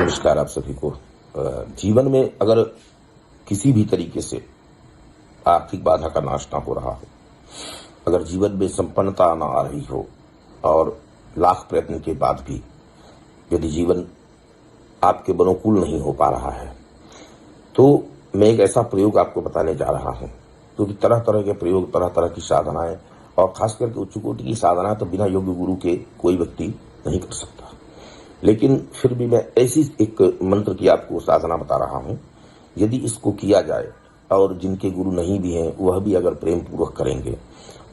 नमस्कार आप सभी को। जीवन में अगर किसी भी तरीके से आर्थिक बाधा का नाश ना हो रहा हो, अगर जीवन में संपन्नता ना आ रही हो और लाख प्रयत्न के बाद भी यदि जीवन आपके अनुकूल नहीं हो पा रहा है, तो मैं एक ऐसा प्रयोग आपको बताने जा रहा हूं, क्योंकि तरह तरह के प्रयोग, तरह तरह की साधनाएं और खास करके उच्च कोटि की साधना तो बिना योग्य गुरु के कोई व्यक्ति नहीं कर सकता। लेकिन फिर भी मैं ऐसी एक मंत्र की आपको साधना बता रहा हूं, यदि इसको किया जाए और जिनके गुरु नहीं भी हैं वह भी अगर प्रेम पूर्वक करेंगे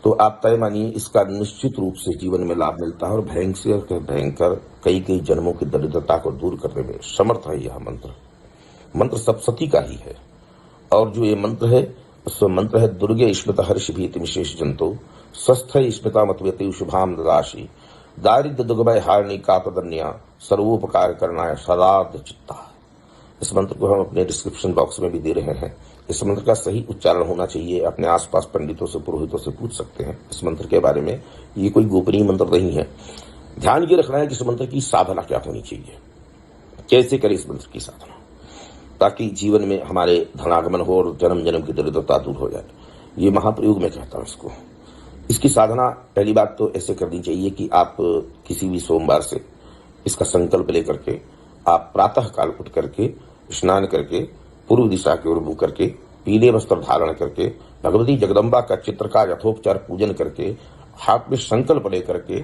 तो आप तय मानिए इसका निश्चित रूप से जीवन में लाभ मिलता है और भयंकर के भयंकर कई कई जन्मों की दरिद्रता को दूर करने में समर्थ है। यह मंत्र सप्तशती का ही है और जो ये मंत्र है उस मंत्र है दुर्गे स्मृत हर्ष भीति विशेष जंतो स्वस्थ स्मृता मतव्यति शुभाम ददाशी दारिद्र दुर्गभय हारणी कातदन्या सर्वोपकार करना सदार्थ चित्ता। इस मंत्र को हम अपने डिस्क्रिप्शन बॉक्स में भी दे रहे हैं। इस मंत्र का सही उच्चारण होना चाहिए। अपने आसपास पंडितों से, पुरोहितों से पूछ सकते हैं इस मंत्र के बारे में। ये कोई गोपनीय मंत्र नहीं है। ध्यान ये रखना है कि इस मंत्र की साधना क्या होनी चाहिए, कैसे करें इस मंत्र की साधना, ताकि जीवन में हमारे धनागमन हो और जन्म जन्म की दरिद्रता दूर हो जाए। ये महाप्रयोग में कहता हूं इसको। इसकी साधना पहली बात तो ऐसे करनी चाहिए कि आप किसी भी सोमवार से इसका संकल्प लेकर के आप प्रातः काल उठ करके स्नान करके पूर्व दिशा की ओर मुंह करके पीले वस्त्र धारण करके भगवती जगदम्बा का चित्र का यथोपचार पूजन करके हाथ में संकल्प लेकर के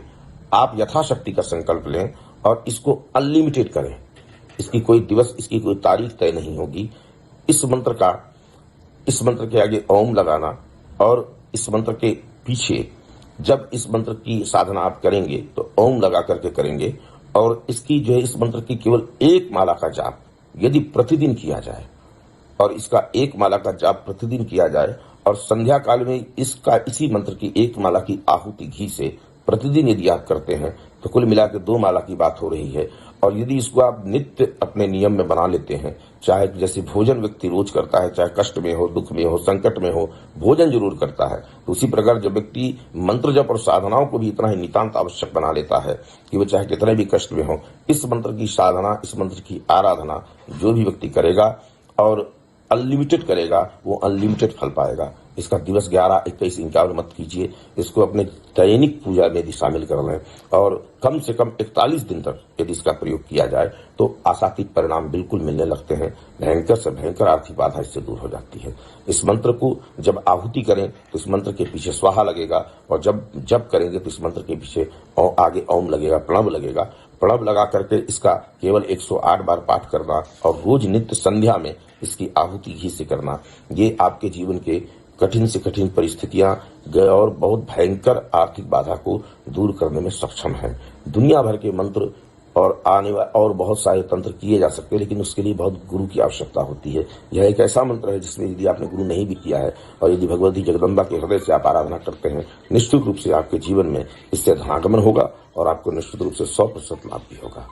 आप यथाशक्ति का संकल्प लें और इसको अनलिमिटेड करें। इसकी कोई दिवस, इसकी कोई तारीख तय नहीं होगी। इस मंत्र के आगे ओम लगाना और इस मंत्र के पीछे जब इस मंत्र की साधना आप करेंगे तो ओम लगा करके करेंगे और इसकी जो है इस मंत्र की केवल एक माला का जाप यदि प्रतिदिन किया जाए और इसका एक माला का जाप प्रतिदिन किया जाए और संध्या काल में इसी मंत्र की एक माला की आहुति घी से प्रतिदिन यदि आप करते हैं तो कुल मिला के 2 माला की बात हो रही है। और यदि इसको आप नित्य अपने नियम में बना लेते हैं, चाहे जैसे भोजन व्यक्ति रोज करता है, चाहे कष्ट में हो, दुख में हो, संकट में हो, भोजन जरूर करता है, तो उसी प्रकार जब व्यक्ति मंत्र जप और साधनाओं को भी इतना ही नितांत आवश्यक बना लेता है कि वह चाहे कितने भी कष्ट में हो, इस मंत्र की साधना, इस मंत्र की आराधना जो भी व्यक्ति करेगा और अनलिमिटेड करेगा वो अनलिमिटेड फल पाएगा। इसका दिवस 11, 21, 51 मत कीजिए। इसको अपने दैनिक पूजा में भी शामिल कर लें और कम से कम 41 दिन तक यदि इसका प्रयोग किया जाए तो आशातीत परिणाम बिल्कुल मिलने लगते हैं। भयंकर से भयंकर आर्थिक बाधा इससे दूर हो जाती है। इस मंत्र को जब आहुति करें तो इस मंत्र के पीछे स्वाहा लगेगा और जब करेंगे तो इस मंत्र के पीछे आगे ओम लगेगा, प्रणव लगेगा। प्रणव लगा करके इसका केवल 108 बार पाठ करना और रोज नित्य संध्या में इसकी आहुति घी से करना, ये आपके जीवन के कठिन से कठिन परिस्थितियां और बहुत भयंकर आर्थिक बाधा को दूर करने में सक्षम है। दुनिया भर के मंत्र और बहुत सारे तंत्र किए जा सकते हैं, लेकिन उसके लिए बहुत गुरु की आवश्यकता होती है। यह एक ऐसा मंत्र है जिसमें यदि आपने गुरु नहीं भी किया है और यदि भगवती जगदम्बा के हृदय से आप आराधना करते हैं, निश्चित रूप से आपके जीवन में इससे धनागमन होगा और आपको निश्चित रूप से 100% लाभ भी होगा।